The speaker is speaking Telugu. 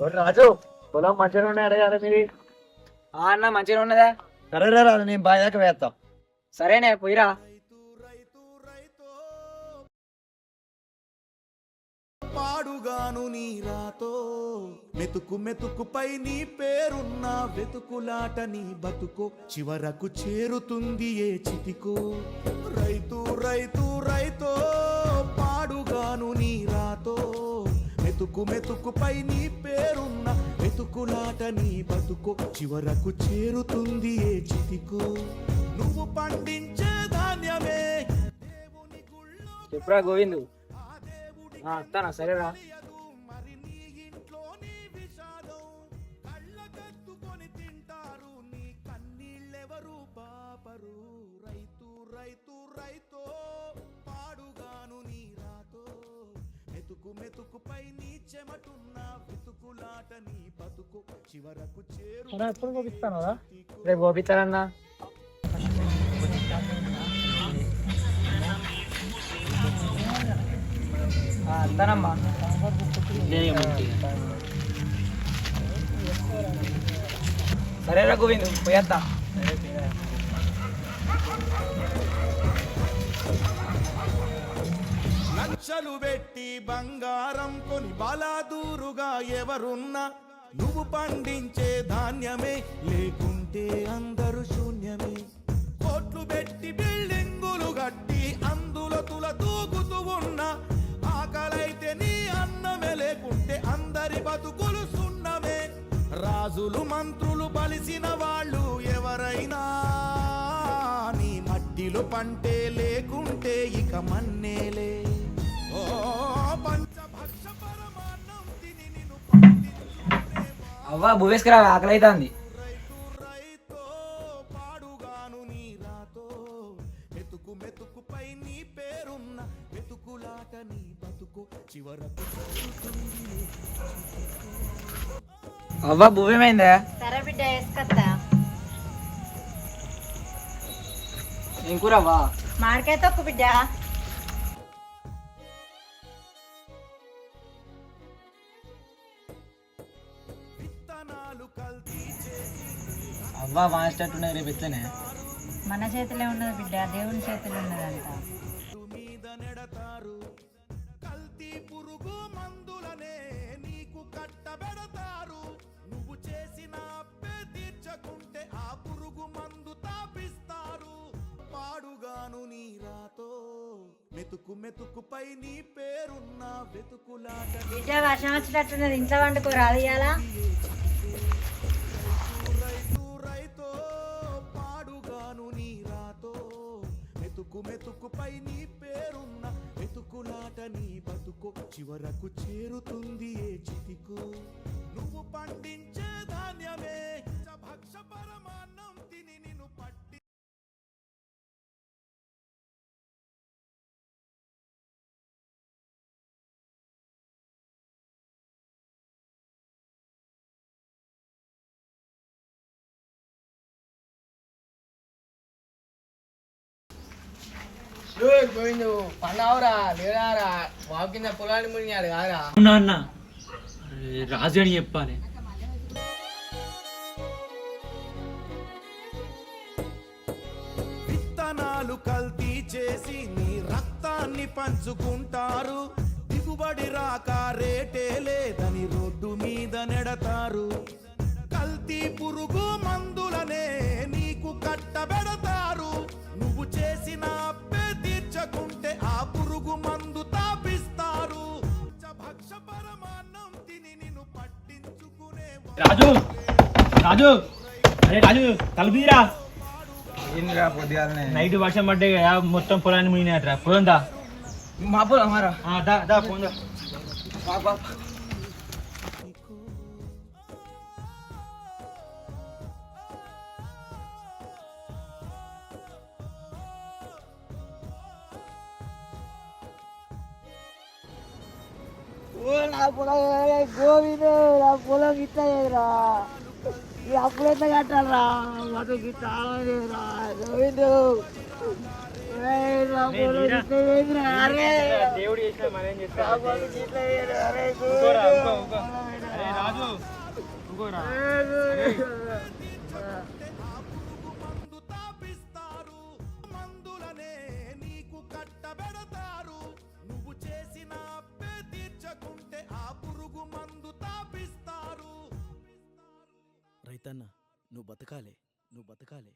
రాజు పొలం మంచిగా ఉన్నాయి అడగాలి మీరు. అన్న మంచిగా ఉన్నదా? సరే రా నేను బావి దాకా వేస్తా. సరేనే పోయిరా. పాడుగాను నీరాతో మెతుకు మెతుకుపై నీ పేరున్న వెతుకులాట నీ బతుకో చివరకు చేరుతుంది ఏ చితికో. రైతు రైతు రైతో పాడుగాను నీరాతో మెతుకు మెతుకుపై నీ పేరున్న వెతుకులాట నీ బతుకో చివరకు చేరుతుంది ఏ చితికో. నువ్వు పండించే ధాన్యమే దేవుని గుళ్ళో చెప్పురా గోవిందు. అత్తానా సరేరా. మరి నీ ఇంట్లోని విషాదం కళ్ళకత్తుకొని తింటారు నీ కన్నీళ్ళెవరు పాపరు. రైతు రైతు రైతో పాడుగాను నీ రాతో మెతుకు మెతుకుపై నీ చెమటున్న వెతుకులాట నీ బతుకు చివరకు చేరు. ఎప్పుడు పంపిస్తాను రేపు గోపిస్తారన్నా. అత్తానమ్మా. సరేరా గోవిందు పోయేద్దా. లక్షలు పెట్టి బంగారం కొని బలాదూరుగా ఎవరున్నా నువ్వు పండించే ధాన్యమే లేకుంటే అందరూ శూన్యమే. కోట్లు పెట్టి బిల్డింగులు కట్టి అందులో తుల దూకుతూ ఉన్నా ఆకలైతే నీ అన్నమే లేకుంటే అందరి బతుకులు సున్నమే. రాజులు మంత్రులు బలిసిన వాళ్ళు ఎవరైనా నీ మట్టిలో పంటే లేకుంటే ఇక మన్నేలే. ఓ పంచభక్ష పరమాన్నం తిని నిన్ను అవ్వా భూవేసుకురా ఆకలి అవుతుంది. రైతో పాడుగాను నీ రాతో మెతుకు మెతుకుపై నీ పేరున్న వెతుకులాట నీ బతుకు చివరకు. అవ్వా భూవేమైందా? సరే బిడ్డ వేసుకొస్తా. ఏం కూరవ్వా? మామిడికాయ తొక్కు బిడ్డ. విత్తనాలు కల్తీ చేసి అవ్వా వానేటట్టున్నది రేపు ఎట్లనే? మన చేతిలో ఉన్నది బిడ్డ, దేవుని చేతిలో ఉన్నదంట. మీద నెడతారు కల్తీ పురుగు మందులనే నీకు కట్టబెడతారు. నువ్వు చేసిన అప్పే తీర్చకుంటే ఆ పురుగు మందు తాపిస్తారు. పాడుగాను నీ రాతో మెతుకు మెతుకుపై నీ పేరున్న వెతుకులాట బిడ్డ వర్షం వచ్చినట్టున్నది, ఇంట్లో వండుకోరాదు ఇయ్యాల. రైతు రైతో పాడుగాను నీ రాతో మెతుకు మెతుకుపై నీ పేరున్న వెతుకులాట నీ బతుకు చివరకు చేరుతుంది ఏ చితికు. నువ్వు పండించే ధాన్యమే భక్ష పరమాన్నం తిని నిన్ను పట్టి. గోవిందు పన్నావురా లేడారా? బాబు కింద పొలాన్ని మునిగాడు కాదురా? అవునా అన్న, రాజు అని చెప్పాలి. విత్తనాలు కల్తీ చేసి నీ రక్తాన్ని పంచుకుంటారు. దిగుబడి రాక రేటే లేదని రోడ్డు మీద నెడతారు. కల్తీ పురుగు మందులనే నీకు కట్టబెడతారు. నువ్వు చేసిన అప్పే తీర్చకుంటే ఆ పురుగు మందు తాపిస్తారు. భక్ష పరమాన్నం తిని నిన్ను పట్టించుకునే రాజు రాజు అరే రాజు తలుపుదిరా. ఏందిరా పొద్దుగాలనే? నైట్ వర్షం పడ్డాయి కదా, మొత్తం పొలాన్ని మునిగినట్రా. పోదా మా పొలం మారా. దా పోదా. నా పొలం గోవిందు, నా పొలం ఇట్లా అప్పుడు ఎంత కట్టాలరా? మాకు గిట్లా గోవిందు. దేవుడు చేసిన మనం ఏం చేస్తాం? అరే రాజు రైతన్న నువ్వు బతకాలే, నువ్వు బతకాలే.